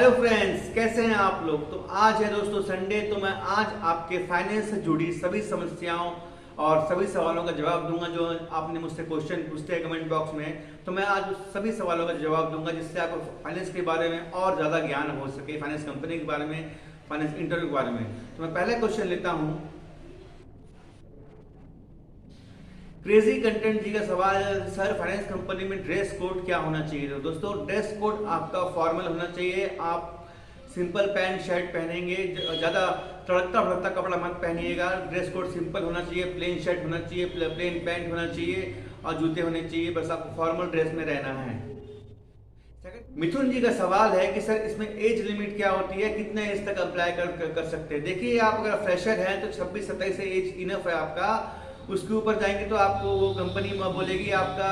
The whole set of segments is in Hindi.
हेलो फ्रेंड्स, कैसे हैं आप लोग। तो आज है दोस्तों संडे। तो मैं आज आपके फाइनेंस से जुड़ी सभी समस्याओं और सभी सवालों का जवाब दूंगा जो आपने मुझसे क्वेश्चन पूछते हैं कमेंट बॉक्स में। तो मैं आज उस सभी सवालों का जवाब दूंगा जिससे आपको फाइनेंस के बारे में और ज़्यादा ज्ञान हो सके, फाइनेंस कंपनी के बारे में, फाइनेंस इंटरव्यू के बारे में। तो मैं पहले क्वेश्चन लेता हूँ। क्रेजी कंटेंट जी का सवाल है, सर फाइनेंस कंपनी में ड्रेस कोड क्या होना चाहिए। तो दोस्तों ड्रेस कोड आपका फॉर्मल होना चाहिए। आप सिंपल पैंट शर्ट पहनेंगे, ज़्यादा तड़कता भड़कता कपड़ा मत पहनिएगा। ड्रेस कोड सिंपल होना चाहिए, प्लेन शर्ट होना चाहिए, प्लेन पैंट होना चाहिए और जूते होने चाहिए। बस आपको फॉर्मल ड्रेस में रहना है। मिथुन जी का सवाल है कि सर इसमें एज लिमिट क्या होती है, कितने एज तक अप्लाई कर सकते हैं। देखिए, आप अगर फ्रेशर हैं तो 26-27 से एज इनफ है आपका। उसके ऊपर जाएंगे तो आपको वो कंपनी बोलेगी आपका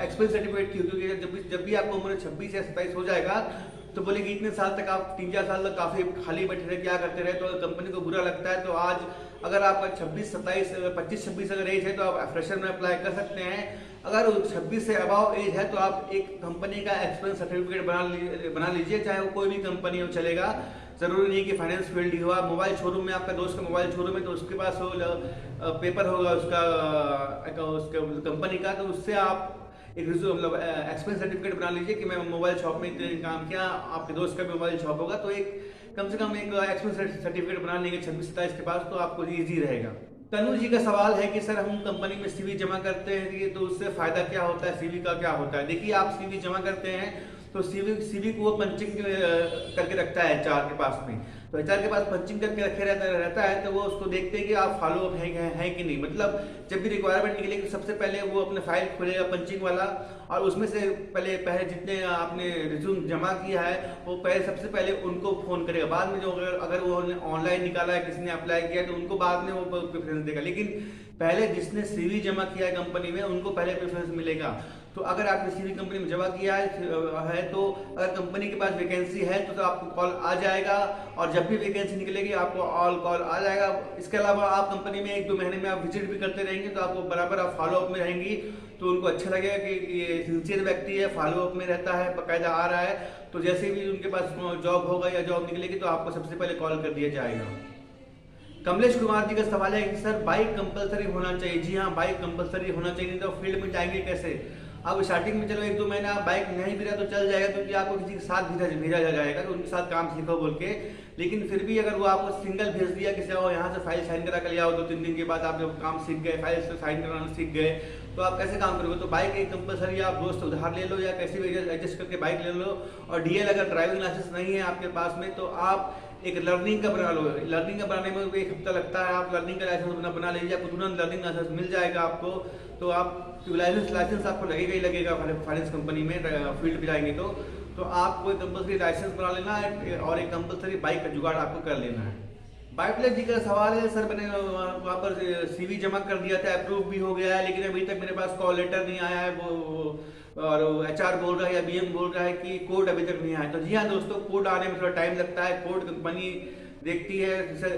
एक्सपीरियंस सर्टिफिकेट क्यों, क्योंकि जब भी आपको उम्र 26 या 27 हो जाएगा तो बोलेगी इतने साल तक आप 3-4 साल तक काफी खाली बैठे रहे, क्या करते रहे, तो कंपनी को बुरा लगता है। तो आज अगर आपका 26-27 25-26 अगर एज है तो आप फ्रेशर में अप्लाई कर सकते हैं। अगर 26 से अबाव एज है तो आप एक कंपनी का एक्सपीरियंस सर्टिफिकेट बना लीजिए, चाहे वो कोई भी कंपनी हो चलेगा। जरूरी नहीं कि फाइनेंस फील्ड ही हो। आप मोबाइल शोरूम में, आपका दोस्त का मोबाइल शोरूम है तो उसके पास हो पेपर होगा उसका कंपनी का, तो उससे आप एक मतलब एक्सपीरियंस सर्टिफिकेट बना लीजिए कि मैं मोबाइल शॉप में इतने काम किया। आपके दोस्त का भी मोबाइल शॉप होगा तो एक कम से कम एक एक्सपीरियंस सर्टिफिकेट बना लेंगे 26-27 के पास, तो आपको ईजी रहेगा। तनु जी का सवाल है कि सर हम कंपनी में सीवी जमा करते हैं तो उससे फायदा क्या होता है, सीवी का क्या होता है। देखिए, आप सीवी जमा करते हैं तो सीवी को वो पंचिंग करके रखता है एचआर के पास में। तो एचआर के पास पंचिंग करके रखे रहता है तो वो उसको देखते हैं कि आप फॉलो अप है कि नहीं। मतलब जब भी रिक्वायरमेंट निकलेगी तो सबसे पहले वो अपने फाइल खोलेगा पंचिंग वाला, और उसमें से पहले जितने आपने रिज्यूम जमा किया है वो सबसे पहले उनको फोन करेगा। बाद में जो अगर वो ऑनलाइन निकाला है, किसी ने अप्लाई किया तो उनको बाद में वो प्रेफरेंस देगा, लेकिन पहले जिसने सीवी जमा किया है कंपनी में उनको पहले प्रेफरेंस मिलेगा। तो अगर आपने सीवी कंपनी में जमा किया है तो अगर कंपनी के पास वैकेंसी है तो आपको कॉल आ जाएगा, और जब भी वैकेंसी निकलेगी आपको ऑल कॉल आ जाएगा। इसके अलावा आप कंपनी में 1-2 महीने में आप विजिट भी करते रहेंगे तो आपको बराबर आप फॉलो अप में रहेंगी, तो उनको अच्छा लगेगा कि ये सिंसियर व्यक्ति है, फॉलो अप में रहता है, बाकायदा आ रहा है। तो जैसे भी उनके पास जॉब होगा या जॉब निकलेगी तो आपको सबसे पहले कॉल कर दिया जाएगा। कमलेश कुमार जी का सवाल है कि सर बाइक कंपलसरी होना चाहिए। जी हाँ, बाइक कंपलसरी होना चाहिए, नहीं तो फील्ड में जाएंगे कैसे। अब स्टार्टिंग में चलो 1-2 महीना आप बाइक नहीं भी रहा तो चल जाएगा, क्योंकि आपको किसी के साथ भेजा जाएगा तो उनके साथ काम सीखो बोल के। लेकिन फिर भी अगर वो आपको सिंगल भेज दिया कि जाओ यहाँ से फाइल साइन करा कर ले आओ, 2-3 दिन के बाद आप जब काम सीख गए, फाइल से साइन कराना सीख गए, तो आप कैसे काम करोगे। तो बाइक एक कंपलसरी, आप दोस्त उधार ले लो या कैसे भी एडजस्ट करके बाइक ले लो। और डीएल अगर ड्राइविंग लाइसेंस नहीं है आपके पास में तो आप एक लर्निंग का बना लो। लर्निंग का बनाने में 1 हफ्ता लगता है, आप लर्निंग का लाइसेंस बना लीजिए, आपको तुरंत लर्निंग लाइसेंस मिल जाएगा आपको। तो आप लाइसेंस आपको लगेगा ही लगेगा फाइनेंस कंपनी में फील्ड पे जाएंगे तो आपको एक कंपलसरी लाइसेंस बना लेना है और एक कंपलसरी बाइक का जुगाड़ आपको कर लेना है। बाइटलेट जी का सवाल है, सर मैंने वहाँ पर सीवी जमा कर दिया था, अप्रूव भी हो गया है, लेकिन अभी तक मेरे पास कॉल लेटर नहीं आया है। वो और एचआर बोल रहा है या बीएम बोल रहा है कि कोड अभी तक नहीं आया। तो जी हाँ दोस्तों, कोड आने में थोड़ा टाइम लगता है। कोड कंपनी देखती है,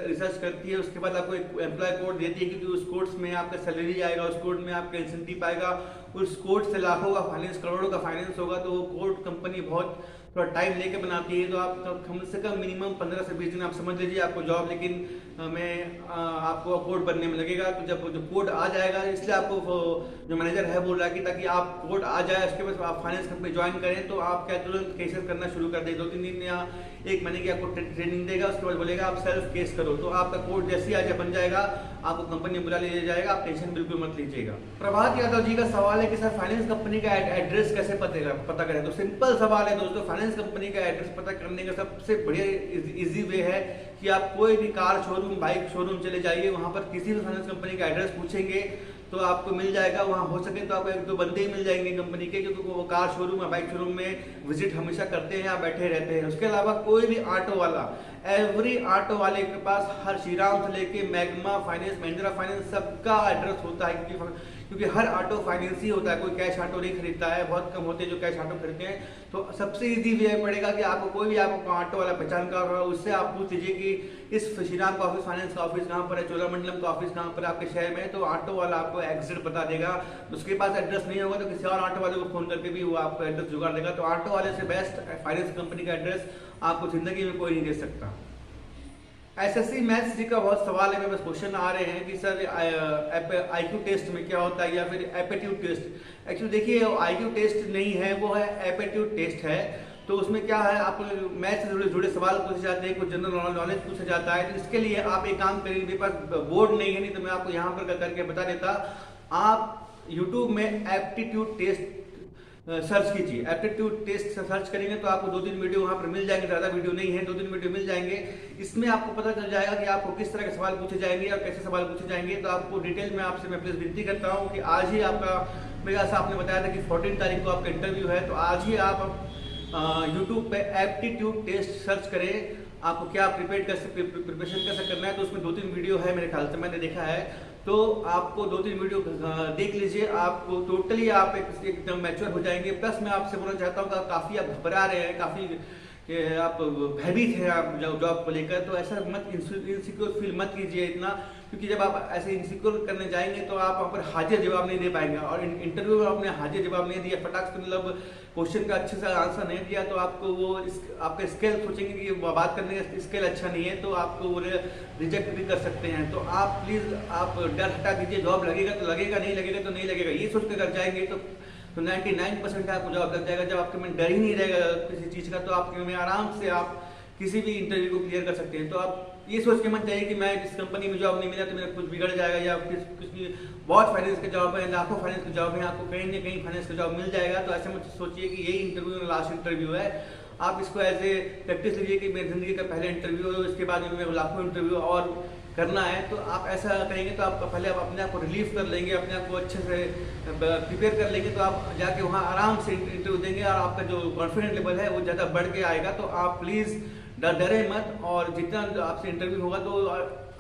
रिसर्च करती है, उसके बाद आपको एक एम्प्लॉय कोड देती है, क्योंकि उस कोड में आपका सैलरी आएगा, उस कोड में आपका इंसेंटिव आएगा, उस कोड से लाखों का फाइनेंस, करोड़ों का फाइनेंस होगा। तो वो कोड कंपनी बहुत थोड़ा टाइम लेके बनाती है। तो आप कम से कम मिनिमम 15 से 20 दिन आप समझ लीजिए आपको जॉब, लेकिन आपको कोड बनने में लगेगा। तो जब जो कोड आ जाएगा, इसलिए आपको जो मैनेजर है बोल रहा है कि ताकि आप कोड आ जाए उसके बाद आप फाइनेंस कंपनी ज्वाइन करें तो आप क्या तुरंत केसेस करना शुरू कर दें। 2-3 दिन या 1 महीने की आपको ट्रेनिंग देगा, उसके बाद बोलेगा आप सेल्फ केस करो। तो आपका कोड जैसे ही आज बन जाएगा आपको कंपनी बुला लिया जाएगा, आप टेंशन बिल्कुल मत लीजिएगा। प्रभात यादव जी का सवाल है कि सर फाइनेंस कंपनी का एड्रेस कैसे पता करें। तो सिंपल सवाल है दोस्तों, फाइनेंस कंपनी का एड्रेस पता करने का सबसे बढ़िया इजी वे है कि आप कोई भी कार शोरूम, बाइक शोरूम चले जाइए, वहां पर किसी भी फाइनेंस कंपनी का एड्रेस पूछेंगे तो आपको मिल जाएगा। वहां हो सके तो आपको 1-2 बंदे ही मिल जाएंगे कंपनी के, क्योंकि वो कार शोरूम या बाइक शोरूम में विजिट हमेशा करते हैं या बैठे रहते हैं। उसके अलावा कोई भी ऑटो वाला, एवरी ऑटो वाले के पास हर श्रीराम से लेके मैग्मा फाइनेंस, महिंद्रा फाइनेंस सबका एड्रेस होता है, क्योंकि हर ऑटो फाइनेंस ही होता है, कोई कैश ऑटो नहीं खरीदता है, बहुत कम होते हैं जो कैश ऑटो खरीदते हैं। तो सबसे ईजी वे पड़ेगा कि आपको कोई भी आपको ऑटो वाला पहचान कर रहा हो, उससे आप पूछ लीजिए कि इस श्रीराम का ऑफिस, फाइनेंस का ऑफिस कहाँ पर है, चोलामंडलम का ऑफिस कहाँ पर है आपके शहर में, तो ऑटो वाला आपको एग्जिट बता देगा। उसके पास एड्रेस नहीं होगा तो किसी और ऑटो वाले को फोन करके भी वो आपको एड्रेस जुगाड़ देगा। तो ऑटो वाले से बेस्ट फाइनेंस कंपनी का एड्रेस आपको जिंदगी में कोई नहीं दे सकता। एसएससी मैथ्स जी का बहुत सवाल है, मेरे पास क्वेश्चन आ रहे हैं कि सर आईक्यू टेस्ट में क्या होता है या फिर एप्टीट्यूड टेस्ट। एक्चुअली देखिए आईक्यू टेस्ट नहीं है, वो है एप्टीट्यूड टेस्ट है। तो उसमें क्या है, आपको मैथ्स से जुड़े सवाल पूछे जाते हैं, कुछ जनरल नॉलेज पूछा जाता है। तो इसके लिए आप एक काम करिए, मेरे पास बोर्ड नहीं है, नहीं तो मैं आपको यहाँ पर करके बता देता। आप यूट्यूब में एप्टीट्यूड टेस्ट सर्च कीजिए, एप्टीट्यूड टेस्ट सर्च करेंगे तो आपको 2-3 वीडियो वहां पर मिल जाएंगे, ज्यादा वीडियो नहीं है, 2-3 वीडियो मिल जाएंगे। इसमें आपको पता चल जाएगा कि आपको किस तरह के सवाल पूछे जाएंगे और कैसे सवाल पूछे जाएंगे। तो आपको डिटेल में आपसे मैं प्लीज विनती करता हूं कि आज ही आपका, मेरे ऐसा आपने बताया था कि 14 तारीख को आपका इंटरव्यू है, तो आज ही आप यूट्यूब पे एप्टीट्यूड टेस्ट सर्च करें। आपको क्या प्रिपरेशन कैसे करना है, तो उसमें 2-3 वीडियो है मेरे ख्याल से, मैंने देखा है। तो आपको 2-3 वीडियो देख लीजिए, आपको टोटली आप एकदम मैच्योर हो जाएंगे। प्लस मैं आपसे बोलना चाहता हूँ कि काफ़ी आप घबरा रहे हैं, काफ़ी आप भयभीत हैं आप जॉब को लेकर, तो ऐसा मत इनसिक्योर फील मत कीजिए इतना, क्योंकि जब आप ऐसे इनसिक्योर करने जाएंगे तो आप वहाँ पर हाजिर जवाब नहीं दे पाएंगे। और इंटरव्यू में आपने हाजिर जवाब नहीं दिया, फटाक से मतलब क्वेश्चन का अच्छे से आंसर नहीं दिया, तो आपको वो आपका स्केल सोचेंगे कि बात करने का स्केल अच्छा नहीं है, तो आपको वो रिजेक्ट भी कर सकते हैं। तो आप प्लीज़ आप डर हटा दीजिए, जॉब लगेगा तो लगेगा, नहीं लगेगा तो नहीं लगेगा, ये सोच कर जाएंगे तो 99% आपको जॉब लग जाएगा। जब आपके में डर ही नहीं रहेगा किसी चीज़ का, तो आपके में आराम से आप किसी भी इंटरव्यू को क्लियर कर सकते हैं। तो आप ये सोच के मत जाइए कि मैं इस कंपनी में जॉब नहीं मिला तो मेरा कुछ बिगड़ जाएगा, या कुछ भी बहुत फाइनेंस के जॉब है, लाखों फाइनेंस के जॉब है, आपको कहीं ना कहीं फाइनेंस का जॉब मिल जाएगा। तो ऐसे मत सोचिए कि यही इंटरव्यू लास्ट इंटरव्यू है। आप इसको एज ए प्रैक्टिस लीजिए कि मेरी जिंदगी का पहला इंटरव्यू है, इसके बाद में लाखों इंटरव्यू और करना है। तो आप ऐसा करेंगे तो आप पहले आप अपने आप को रिलीव कर लेंगे, अपने आप को अच्छे से प्रिपेयर कर लेंगे, तो आप जाके वहाँ आराम से इंटरव्यू देंगे और आपका जो कॉन्फिडेंस लेवल है वो ज़्यादा बढ़ के आएगा। तो आप प्लीज़ डरे मत, और जितना आपसे इंटरव्यू होगा तो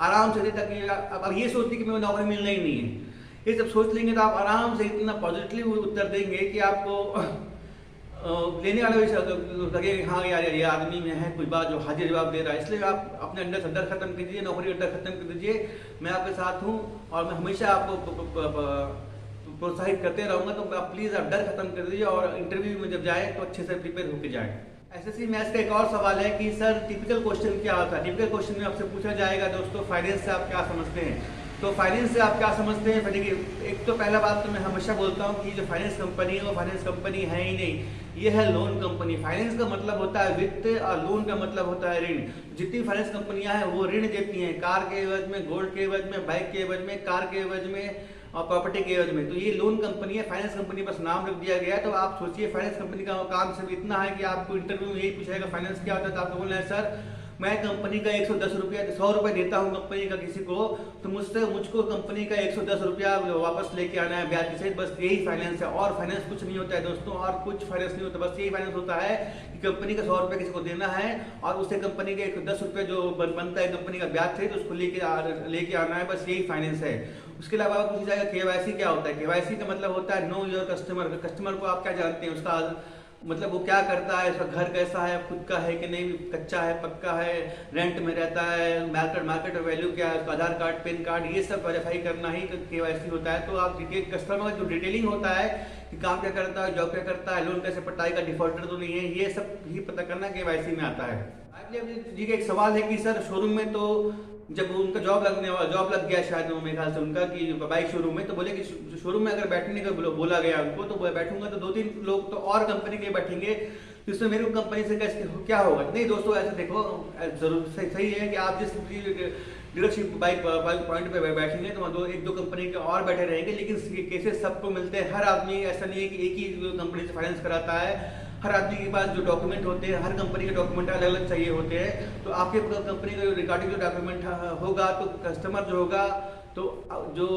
आराम से दे, ताकि अब ये सोचते कि मेरे नौकरी मिलना ही नहीं है। ये सब सोच लेंगे तो आप आराम से इतना पॉजिटिवली उत्तर देंगे कि आपको लेने वाले भी लगे हाँ यार ये आदमी में है कोई बात जो हाजिर जवाब दे रहा है। इसलिए आप अपने अंदर से डर खत्म कीजिए, नौकरी का डर खत्म कर दीजिए। मैं आपके साथ हूँ और मैं हमेशा आपको प्रोत्साहित करते रहूँगा। तो आप प्लीज़ आप डर खत्म कर दीजिए और इंटरव्यू में जब जाए तो अच्छे से प्रिपेयर होकर जाए। एसएससी मैथ्स का एक और सवाल है कि सर टिपिकल क्वेश्चन क्या होता है। टिपिकल क्वेश्चन में आपसे पूछा जाएगा दोस्तों फाइनेंस से आप क्या समझते हैं। तो फाइनेंस से आप क्या समझते हैं, देखिए एक तो पहला बात तो मैं हमेशा बोलता हूँ कि जो फाइनेंस कंपनी है वो फाइनेंस कंपनी है ही नहीं, ये है लोन कंपनी। फाइनेंस का मतलब होता है वित्त और लोन का मतलब होता है ऋण। जितनी फाइनेंस कंपनियां हैं वो ऋण देती हैं, कार के एवज में, गोल्ड के एवज में, बाइक के एवज में, कार के एवज में और प्रॉपर्टी के एवज में। तो ये लोन कंपनी है, फाइनेंस कंपनी बस नाम रख दिया गया है। तो आप सोचिए फाइनेंस कंपनी का काम सिर्फ इतना है कि आपको इंटरव्यू में यही पूछेगा फाइनेंस क्या होता है, तो आपको बोलना है सर मैं कंपनी का 110 रुपया 100 रुपये देता हूँ कंपनी का किसी को, तो मुझको कंपनी का 110 रुपया वापस लेके आना है ब्याज के सहित। बस यही फाइनेंस है और फाइनेंस कुछ नहीं होता है दोस्तों, और कुछ फाइनेंस नहीं होता। बस यही फाइनेंस होता है कि कंपनी का 100 रुपये किसी को देना है और उससे कंपनी के 110 रुपये जो बनता है कंपनी का ब्याज सहित उसको लेके आना है। बस यही फाइनेंस है। उसके अलावा पूछा जाएगा केवाईसी क्या होता है। केवाईसी का मतलब होता है नो योर कस्टमर। कस्टमर को आप क्या जानते हैं, उसका मतलब वो क्या करता है, उसका घर कैसा है, खुद का है कि नहीं, कच्चा है, पक्का है, रेंट में रहता है, मार्केट वैल्यू क्या है, उसका आधार कार्ड, पैन कार्ड, ये सब वेरीफाई करना ही केवाईसी होता है। तो आप कस्टमर का जो डिटेलिंग होता है कि काम क्या करता है, जॉब क्या करता है, लोन कैसे पटाएगा, डिफॉल्टर तो नहीं है, ये सब ही पता करना केवाईसी में आता है। जी का एक सवाल है कि सर शोरूम में तो जब उनका जॉब लग गया शायद मेरे ख्याल से उनका कि बाइक शोरूम में, तो बोले कि शोरूम में अगर बैठने का बोला गया उनको तो बैठूंगा तो 2-3 लोग तो और कंपनी के बैठेंगे, तो इसमें मेरी कंपनी से कैसे क्या होगा। नहीं दोस्तों ऐसे देखो जरूर सही है कि आप जिस डीलरशिप बाइक पॉइंट पे बैठेंगे तो 1-2 कंपनी के और बैठे रहेंगे, लेकिन केसेस सबको मिलते हैं। हर आदमी ऐसा नहीं है कि एक ही कंपनी से फाइनेंस कराता है। हर आदमी के पास जो डॉक्यूमेंट होते हैं, हर कंपनी के डॉक्यूमेंट अलग अलग चाहिए होते हैं। तो आपके कंपनी का रिगार्डिंग जो डॉक्यूमेंट होगा तो कस्टमर जो होगा तो जो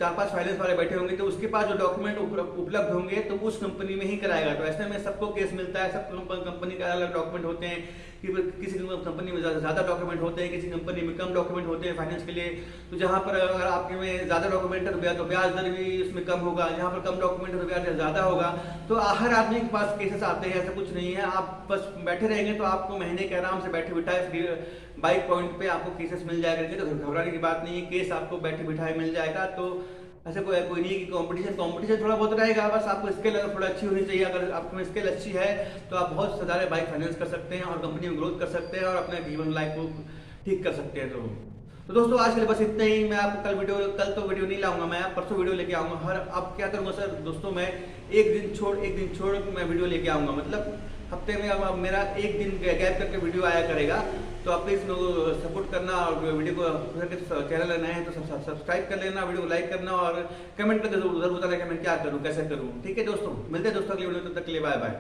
4-5 फाइनेंस वाले बैठे होंगे तो उसके पास जो डॉक्यूमेंट उपलब्ध होंगे तो उस कंपनी में ही कराएगा। तो ऐसे में सबको केस मिलता है, सब कंपनी का अलग डॉक्यूमेंट होते हैं कि किसी कंपनी में ज़्यादा डॉक्यूमेंट होते हैं, किसी कंपनी में कम डॉक्यूमेंट होते हैं फाइनेंस के लिए। तो जहाँ पर अगर आपके में ज़्यादा डॉक्यूमेंट है तो ब्याज दर भी उसमें कम होगा, जहाँ पर कम डॉक्यूमेंट है तो ब्याज दर ज़्यादा होगा। तो हर आदमी के पास केसेस आते हैं, ऐसा कुछ नहीं है। आप बस बैठे रहेंगे तो आपको महीने के आराम से बैठे बिठाए बाइक पॉइंट पे आपको केसेस मिल जाया करेंगे। तो घबराने की बात नहीं है, केस आपको बैठे बिठाए मिल जाएगा। तो ऐसे कोई नहीं कि कंपटीशन थोड़ा बहुत रहेगा, बस आपको स्किल अगर थोड़ा अच्छी होनी चाहिए। अगर आपको स्किल अच्छी है तो आप बहुत सारे बाइक फाइनेंस कर सकते हैं और कंपनी में ग्रोथ कर सकते हैं और अपने जीवन लाइफ को ठीक कर सकते हैं। तो दोस्तों आज के लिए बस इतना ही। मैं आपको कल तो वीडियो नहीं लाऊंगा, मैं परसों वीडियो लेके आऊंगा। अब क्या करूंगा सर दोस्तों, मैं एक दिन छोड़ मैं वीडियो लेके आऊंगा। मतलब हफ्ते में अब मेरा एक दिन गैप करके वीडियो आया करेगा। तो आप प्लीज सपोर्ट करना और वीडियो को चैनल नए हैं तो सब्सक्राइब कर लेना, वीडियो को लाइक करना और कमेंट करके जरूर बताना कि मैं क्या करूँ, कैसे करूँ। ठीक है दोस्तों, मिलते हैं दोस्तों अगली वीडियो, तब तक के लिए बाय बाय।